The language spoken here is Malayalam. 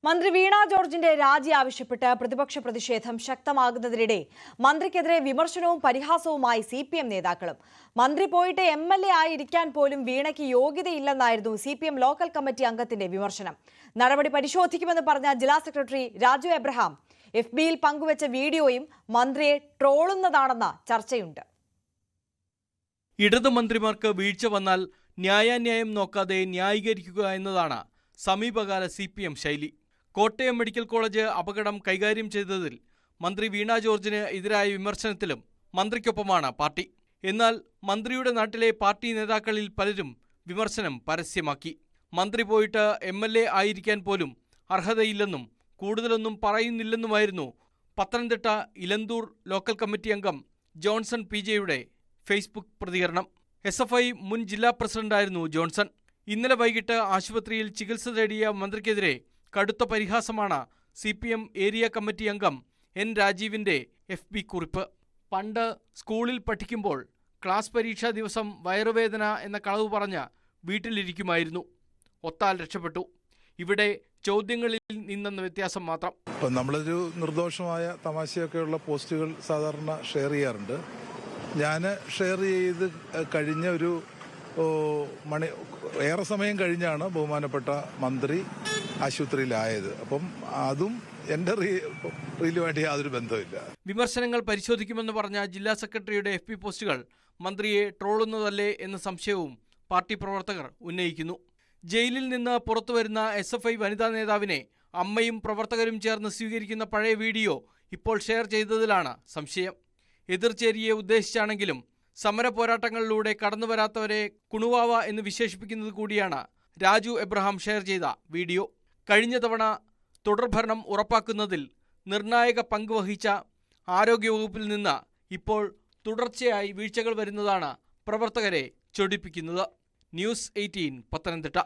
മന്ത്രി വീണ ജോർജിന്റെ രാജി ആവശ്യപ്പെട്ട് പ്രതിപക്ഷ പ്രതിഷേധം ശക്തമാകുന്നതിനിടെ മന്ത്രിക്കെതിരെ വിമർശനവും പരിഹാസവുമായി CPM നേതാക്കളും. മന്ത്രി പോയിട്ട് MLA ആയിരിക്കാൻ പോലും വീണയ്ക്ക് യോഗ്യതയില്ലെന്നായിരുന്നു CPM ലോക്കൽ കമ്മിറ്റി അംഗത്തിന്റെ വിമർശനം. നടപടി പരിശോധിക്കുമെന്ന് പറഞ്ഞ ജില്ലാ സെക്രട്ടറി രാജു എബ്രഹാം FBയിൽ പങ്കുവച്ച വീഡിയോയും മന്ത്രിയെ ട്രോളുന്നതാണെന്ന ചർച്ചയുണ്ട്. ഇടതു മന്ത്രിമാർക്ക് വീഴ്ച വന്നാൽ ന്യായാന്യായം നോക്കാതെ ന്യായീകരിക്കുക എന്നതാണ് സമീപകാല CPM ശൈലി. കോട്ടയം മെഡിക്കൽ കോളേജ് അപകടം കൈകാര്യം ചെയ്തതിൽ മന്ത്രി വീണ ജോർജിന് എതിരായ വിമർശനത്തിലും മന്ത്രിക്കൊപ്പമാണ് പാർട്ടി. എന്നാൽ മന്ത്രിയുടെ നാട്ടിലെ പാർട്ടി നേതാക്കളിൽ പലരും വിമർശനം പരസ്യമാക്കി. മന്ത്രി പോയിട്ട് MLA ആയിരിക്കാൻ പോലും അർഹതയില്ലെന്നും കൂടുതലൊന്നും പറയുന്നില്ലെന്നുമായിരുന്നു പത്തനംതിട്ട ഇലന്തൂർ ലോക്കൽ കമ്മിറ്റി അംഗം ജോൺസൺ PJയുടെ ഫേസ്ബുക്ക് പ്രതികരണം. SFI മുൻ ജില്ലാ പ്രസിഡന്റായിരുന്നു ജോൺസൺ. ഇന്നലെ വൈകിട്ട് ആശുപത്രിയിൽ ചികിത്സ തേടിയ മന്ത്രിക്കെതിരെ കടുത്ത പരിഹാസമാണ് CPM ഏരിയ കമ്മിറ്റി അംഗം N രാജീവിന്റെ FB കുറിപ്പ്. പണ്ട് സ്കൂളിൽ പഠിക്കുമ്പോൾ ക്ലാസ് പരീക്ഷാ ദിവസം വയറുവേദന എന്ന കളവ് പറഞ്ഞ് വീട്ടിലിരിക്കുമായിരുന്നു. ഒത്താൽ രക്ഷപ്പെട്ടു. ഇവിടെ ചോദ്യങ്ങളിൽ നിന്നെന്ന വ്യത്യാസം മാത്രം. നമ്മളൊരു നിർദോഷമായ തമാശയൊക്കെയുള്ള പോസ്റ്റുകൾ സാധാരണ ഷെയർ ചെയ്യാറുണ്ട്. ഞാൻ ഷെയർ ചെയ്ത് കഴിഞ്ഞ ഒരു ഏറെ സമയം കഴിഞ്ഞാണ് ബഹുമാനപ്പെട്ട മന്ത്രി ആശുപത്രിയിലായത്. അപ്പം അതും എൻ്റെ റീലുമായിട്ട് യാതൊരു ബന്ധമില്ല. വിമർശനങ്ങൾ പരിശോധിക്കുമെന്ന് പറഞ്ഞ ജില്ലാ സെക്രട്ടറിയുടെ FB പോസ്റ്റുകൾ മന്ത്രിയെ ട്രോളുന്നതല്ലേ എന്ന സംശയവും പാർട്ടി പ്രവർത്തകർ ഉന്നയിക്കുന്നു. ജയിലിൽ നിന്ന് പുറത്തുവരുന്ന SFI വനിതാ നേതാവിനെ അമ്മയും പ്രവർത്തകരും ചേർന്ന് സ്വീകരിക്കുന്ന പഴയ വീഡിയോ ഇപ്പോൾ ഷെയർ ചെയ്തതിലാണ് സംശയം. എതിർചേരിയെ ഉദ്ദേശിച്ചാണെങ്കിലും സമര പോരാട്ടങ്ങളിലൂടെ കടന്നുവരാത്തവരെ കുണുവാവ എന്ന് വിശേഷിപ്പിക്കുന്നത് കൂടിയാണ് രാജു എബ്രഹാം ഷെയർ ചെയ്ത വീഡിയോ. കഴിഞ്ഞ തവണ തുടർഭരണം ഉറപ്പാക്കുന്നതിൽ നിർണായക പങ്ക് വഹിച്ച ആരോഗ്യവകുപ്പിൽ നിന്ന് ഇപ്പോൾ തുടർച്ചയായി വീഴ്ചകൾ വരുന്നതാണ് പ്രവർത്തകരെ ചൊടിപ്പിക്കുന്നത്. ന്യൂസ് 18 പത്തനംതിട്ട.